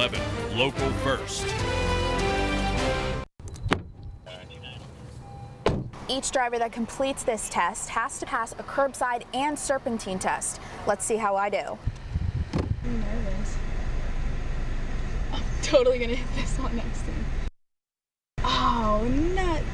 11, local first. Each driver that completes this test has to pass a curbside and serpentine test. Let's see how I do. I'm nervous. I'm totally gonna hit this one next to me. Oh, nuts.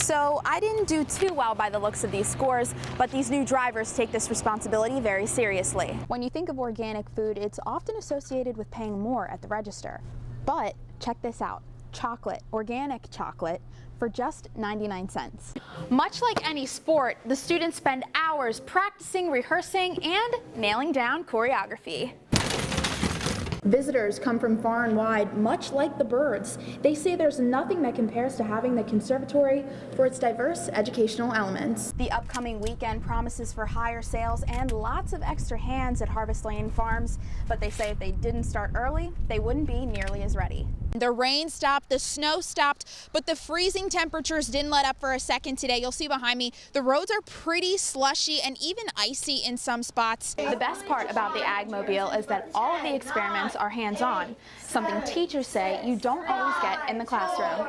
So I didn't do too well by the looks of these scores, but these new drivers take this responsibility very seriously. When you think of organic food, it's often associated with paying more at the register. But check this out, chocolate, organic chocolate, for just 99 cents. Much like any sport, the students spend hours practicing, rehearsing, and nailing down choreography. Visitors come from far and wide, much like the birds. They say there's nothing that compares to having the conservatory for its diverse educational elements. The upcoming weekend promises for higher sales and lots of extra hands at Harvest Lane Farms, but they say if they didn't start early, they wouldn't be nearly as ready. The rain stopped, the snow stopped, but the freezing temperatures didn't let up for a second today. You'll see behind me, the roads are pretty slushy and even icy in some spots. The best part about the Agmobile is that all of the experiments are hands-on, something teachers say you don't always get in the classroom.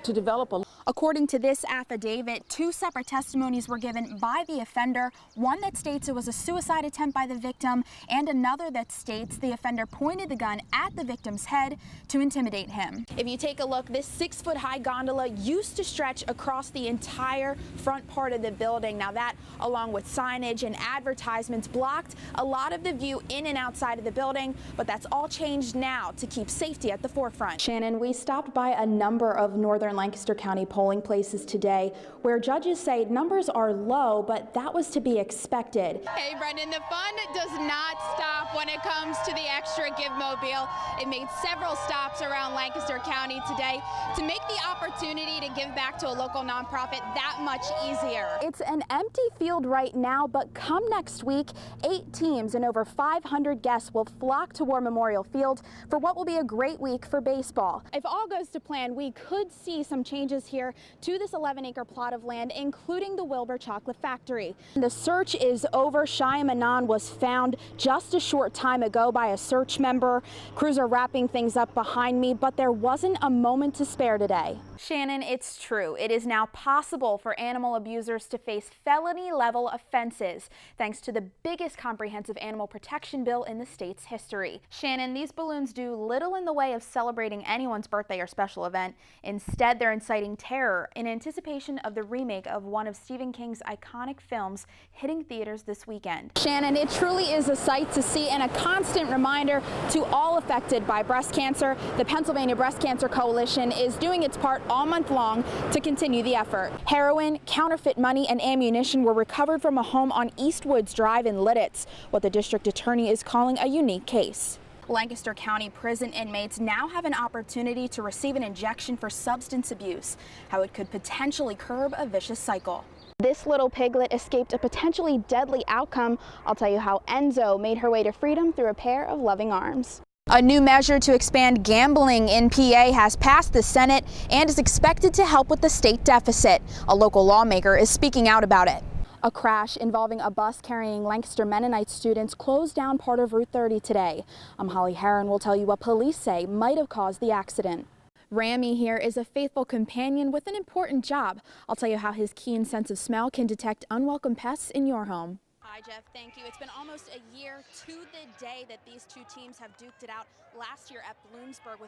To develop a According to this affidavit, 2 separate testimonies were given by the offender, one that states it was a suicide attempt by the victim, and another that states the offender pointed the gun at the victim's head to intimidate him. If you take a look, this 6-foot-high gondola used to stretch across the entire front part of the building. Now that, along with signage and advertisements, blocked a lot of the view in and outside of the building, but that's all changed now to keep safety at the forefront. Shannon, we stopped by a number of northern Lancaster County polling places today where judges say numbers are low, but that was to be expected. Hey Brendan, the fun does not stop when it comes to the extra Give Mobile. It made several stops around Lancaster County today to make the opportunity to give back to a local nonprofit that much easier. It's an empty field right now, but come next week, 8 teams and over 500 guests will flock to War Memorial Field for what will be a great week for baseball. If all goes to plan, we could see some changes here to this 11-acre plot of land, including the Wilbur Chocolate Factory. The search is over. Shyam Anand was found just a short time ago by a search member. Crews are wrapping things up behind me, but there wasn't a moment to spare today. Shannon, it's true. It is now possible for animal abusers to face felony-level offenses, thanks to the biggest comprehensive animal protection bill in the state's history. Shannon, these balloons do little in the way of celebrating anyone's birthday or special event. Instead, they're inciting terror in anticipation of the remake of one of Stephen King's iconic films hitting theaters this weekend. Shannon, it truly is a sight to see and a constant reminder to all affected by breast cancer. The Pennsylvania Breast Cancer Coalition is doing its part all month long to continue the effort. Heroin, counterfeit money, and ammunition were recovered from a home on Eastwoods Drive in Lidditz, what the district attorney is calling a unique case. Lancaster County prison inmates now have an opportunity to receive an injection for substance abuse, how it could potentially curb a vicious cycle. This little piglet escaped a potentially deadly outcome. I'll tell you how Enzo made her way to freedom through a pair of loving arms. A new measure to expand gambling in PA has passed the Senate and is expected to help with the state deficit. A local lawmaker is speaking out about it. A crash involving a bus carrying Lancaster Mennonite students closed down part of Route 30 today. I'm Holly Harrar and will tell you what police say might have caused the accident. Rami here is a faithful companion with an important job. I'll tell you how his keen sense of smell can detect unwelcome pests in your home. Hi, Jeff. Thank you. It's been almost a year to the day that these two teams have duked it out last year at Bloomsburg,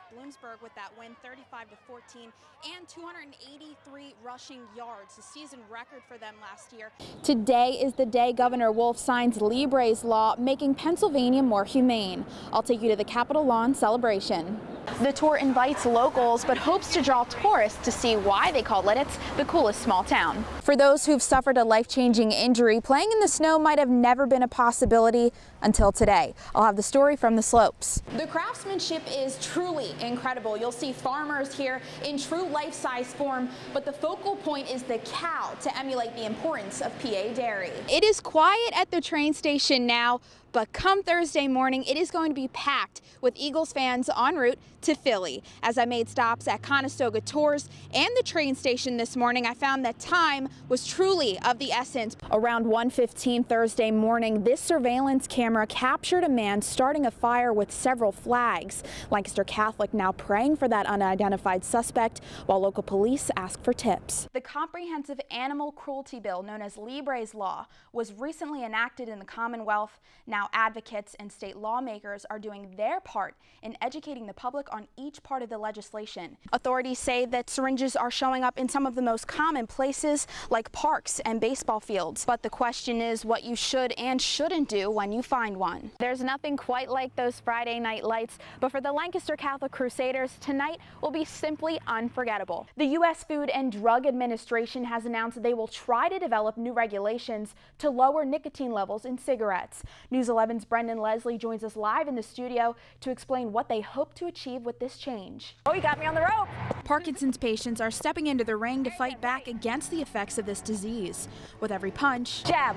with that win 35-14 and 283 rushing yards, the season record for them last year. Today is the day Governor Wolf signs Libre's law, making Pennsylvania more humane. I'll take you to the Capitol Lawn celebration. The tour invites locals, but hopes to draw tourists to see why they call Lidditz the coolest small town. For those who've suffered a life-changing injury, playing in the snow might have never been a possibility until today. I'll have the story from the slopes. The craftsmanship is truly incredible. You'll see farmers here in true life-size form, but the focal point is the cow to emulate the importance of PA dairy. It is quiet at the train station now, But come Thursday morning, it is going to be packed with Eagles fans en route to Philly. As I made stops at Conestoga Tours and the train station this morning, I found that time was truly of the essence. Around 1:15 Thursday morning, this surveillance camera captured a man starting a fire with several flags. Lancaster Catholic now praying for that unidentified suspect, while local police ask for tips. The Comprehensive Animal Cruelty Bill, known as Libre's Law, was recently enacted in the Commonwealth. Now advocates and state lawmakers are doing their part in educating the public on each part of the legislation. Authorities say that syringes are showing up in some of the most common places like parks and baseball fields. But the question is what you should and shouldn't do when you find one. There's nothing quite like those Friday night lights, but for the Lancaster Catholic Crusaders, tonight will be simply unforgettable. The U.S. Food and Drug Administration has announced they will try to develop new regulations to lower nicotine levels in cigarettes. News 11's Brendan Leslie joins us live in the studio to explain what they hope to achieve with this change. Oh, you got me on the rope. Parkinson's patients are stepping into the ring to fight back against the effects of this disease. With every punch, Jab,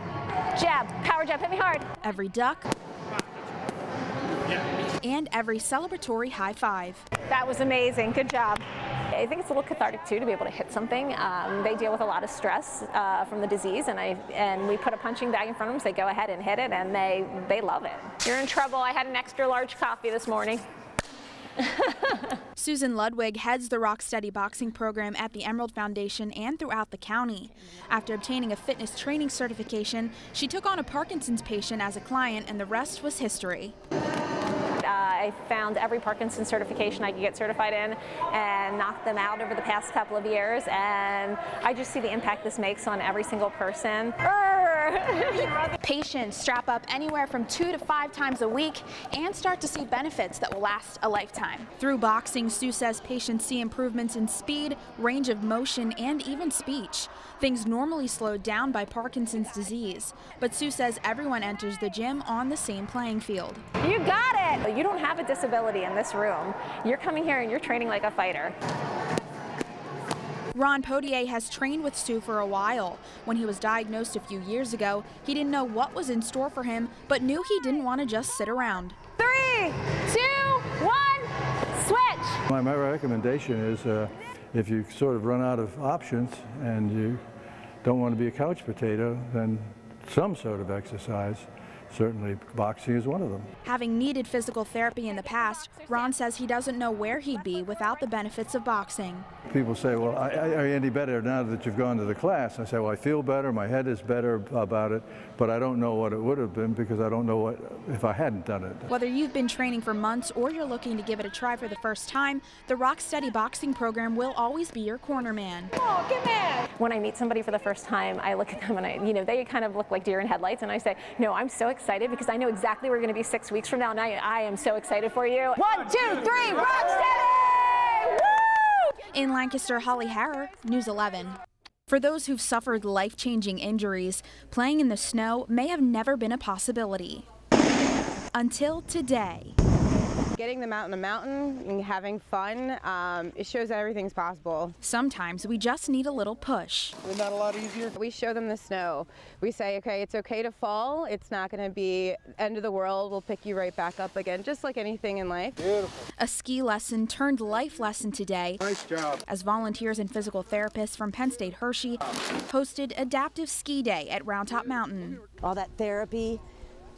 jab, power jab, hit me hard. Every duck, and every celebratory high five. That was amazing. Good job. I think it's a little cathartic too to be able to hit something. They deal with a lot of stress from the disease, and we put a punching bag in front of them, so they go ahead and hit it, and they love it. You're in trouble. I had an extra large coffee this morning. Susan Ludwig heads the Rocksteady boxing program at the Emerald Foundation and throughout the county. After obtaining a fitness training certification, she took on a Parkinson's patient as a client, and the rest was history. I found every Parkinson's certification I could get certified in and knocked them out over the past couple of years, and I just see the impact this makes on every single person. Patients strap up anywhere from 2 to 5 times a week and start to see benefits that will last a lifetime. Through boxing, Sue says patients see improvements in speed, range of motion, and even speech. Things normally slowed down by Parkinson's disease. But Sue says everyone enters the gym on the same playing field. You got it! You don't have a disability in this room. You're coming here and you're training like a fighter. Ron Podier has trained with Sue for a while. When he was diagnosed a few years ago, he didn't know what was in store for him, but knew he didn't want to just sit around. 3, 2, 1, switch! My recommendation is if you sort of run out of options and you don't want to be a couch potato, then some sort of exercise. Certainly boxing is one of them. Having needed physical therapy in the past, Ron says he doesn't know where he'd be without the benefits of boxing. People say, well, are you any better now that you've gone to the class? I say, well, I feel better, my head is better about it, but I don't know what it would have been because I don't know what if I hadn't done it. Whether you've been training for months or you're looking to give it a try for the first time, the Rocksteady boxing program will always be your corner man. Oh, get mad! When I meet somebody for the first time, I look at them and they kind of look like deer in headlights, and I say, no, I'm so excited because I know exactly where we're going to be 6 weeks from now, and I am so excited for you. 1, 2, 3, Rocksteady! Woo! In Lancaster, Holly Harrar, News 11. For those who've suffered life-changing injuries, playing in the snow may have never been a possibility. Until today. Getting them out in the mountain and having fun, it shows that everything's possible. Sometimes we just need a little push. Isn't that a lot easier? We show them the snow. We say, okay, it's okay to fall. It's not going to be end of the world. We'll pick you right back up again, just like anything in life. Beautiful. A ski lesson turned life lesson today. Nice job. As volunteers and physical therapists from Penn State Hershey hosted Adaptive Ski Day at Round Top Mountain. All that therapy,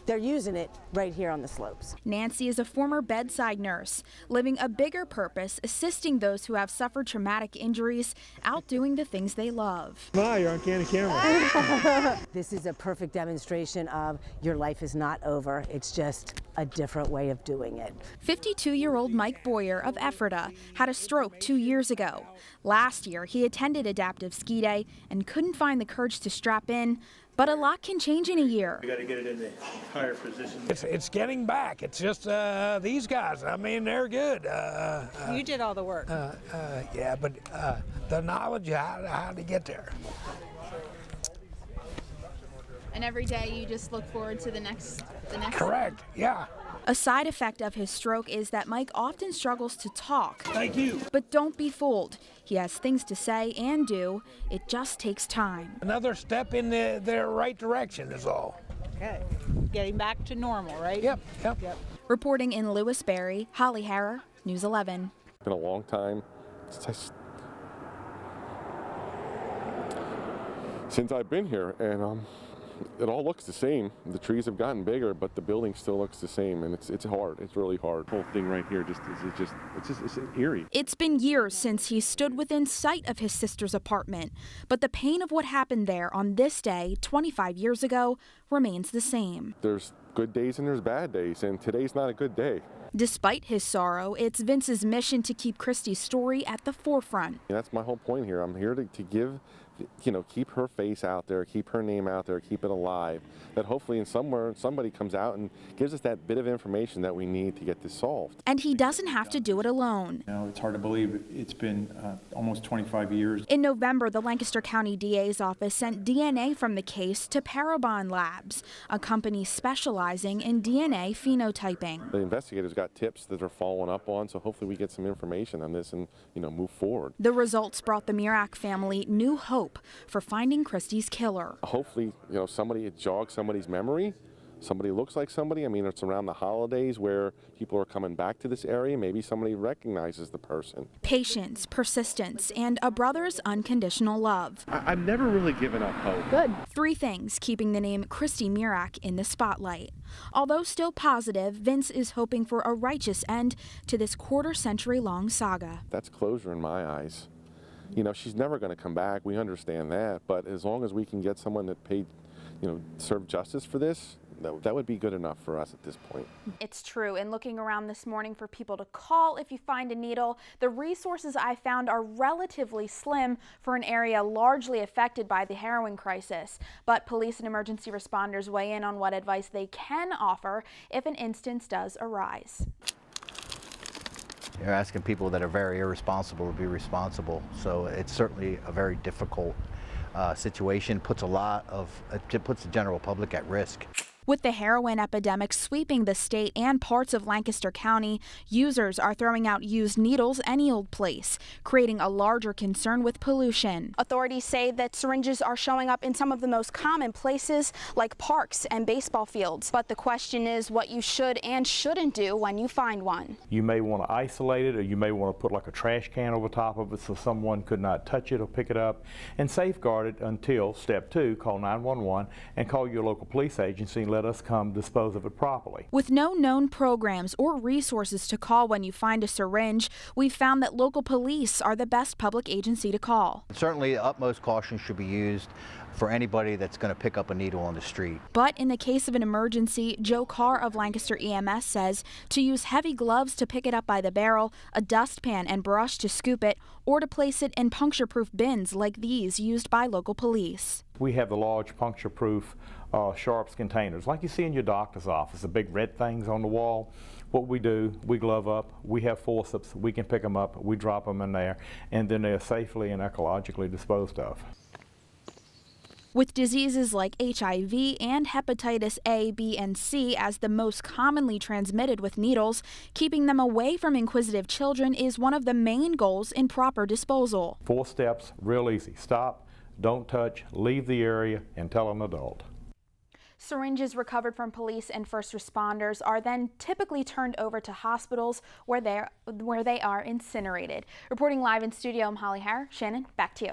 they're using it right here on the slopes. Nancy is a former bedside nurse, living a bigger purpose, assisting those who have suffered traumatic injuries, out doing the things they love. You're on camera. This is a perfect demonstration of your life is not over. It's just a different way of doing it. 52-year-old Mike Boyer of Ephrata had a stroke 2 years ago. Last year, he attended Adaptive Ski Day and couldn't find the courage to strap in. But a lot can change in a year. You got to get it in the higher position. It's getting back. It's just these guys. I mean, they're good. You did all the work. Yeah, but the knowledge how to get there. And every day you just look forward to the next. Correct. Yeah. A side effect of his stroke is that Mike often struggles to talk. Thank you. But don't be fooled. He has things to say and do. It just takes time. Another step in the right direction is all. Okay. Getting back to normal, right? Yep. Reporting in Lewisberry, Holly Harrar, News 11. It's been a long time since I've been here, and it all looks the same. The trees have gotten bigger, but the building still looks the same, and it's hard. It's really hard. The whole thing right here it's eerie. It's been years since he stood within sight of his sister's apartment, but the pain of what happened there on this day 25 years ago remains the same. There's good days and there's bad days, and today's not a good day. Despite his sorrow, it's Vince's mission to keep Christy's story at the forefront. And that's my whole point here. I'm here to give, keep her face out there, keep her name out there, keep it alive. That hopefully somebody comes out and gives us that bit of information that we need to get this solved. And he doesn't have to do it alone. It's hard to believe it's been almost 25 years. In November, the Lancaster County DA's office sent DNA from the case to Parabon Labs, a company specializing in DNA phenotyping. The investigators got tips that they're following up on, so hopefully we get some information on this and move forward. The results brought the Murak family new hope for finding Christy's killer. Hopefully, somebody jogs somebody's memory. Somebody looks like somebody. I mean, it's around the holidays where people are coming back to this area. Maybe somebody recognizes the person. Patience, persistence, and a brother's unconditional love. I've never really given up hope. Good. 3 things keeping the name Christy Murak in the spotlight. Although still positive, Vince is hoping for a righteous end to this quarter-century-long saga. That's closure in my eyes. She's never going to come back. We understand that. But as long as we can get someone that paid, served justice for this, that would be good enough for us at this point. It's true. And looking around this morning for people to call if you find a needle, the resources I found are relatively slim for an area largely affected by the heroin crisis. But police and emergency responders weigh in on what advice they can offer if an instance does arise. You're asking people that are very irresponsible to be responsible. So it's certainly a very difficult situation. It puts the general public at risk. With the heroin epidemic sweeping the state and parts of Lancaster County, users are throwing out used needles any old place, creating a larger concern with pollution. Authorities say that syringes are showing up in some of the most common places like parks and baseball fields. But the question is what you should and shouldn't do when you find one. You may want to isolate it, or you may want to put like a trash can over top of it so someone could not touch it or pick it up, and safeguard it until step 2, call 911 and call your local police agency and let us come dispose of it properly. With no known programs or resources to call when you find a syringe, we've found that local police are the best public agency to call. Certainly, utmost caution should be used for anybody that's going to pick up a needle on the street. But in the case of an emergency, Joe CARR of Lancaster EMS says to use heavy gloves to pick it up by the barrel, a dustpan and brush to scoop it, or to place it in puncture-proof bins like these used by local police. We have the large puncture-proof sharps containers, like you see in your doctor's office, the big red things on the wall. What we do, we glove up, we have forceps, we can pick them up, we drop them in there, and then they're safely and ecologically disposed of. With diseases like HIV and hepatitis A, B, and C as the most commonly transmitted with needles, keeping them away from inquisitive children is one of the main goals in proper disposal. 4 steps, real easy. Stop, don't touch, leave the area, and tell an adult. Syringes recovered from police and first responders are then typically turned over to hospitals where they are incinerated. Reporting live in studio, I'm Holly Harrar. Shannon, back to you.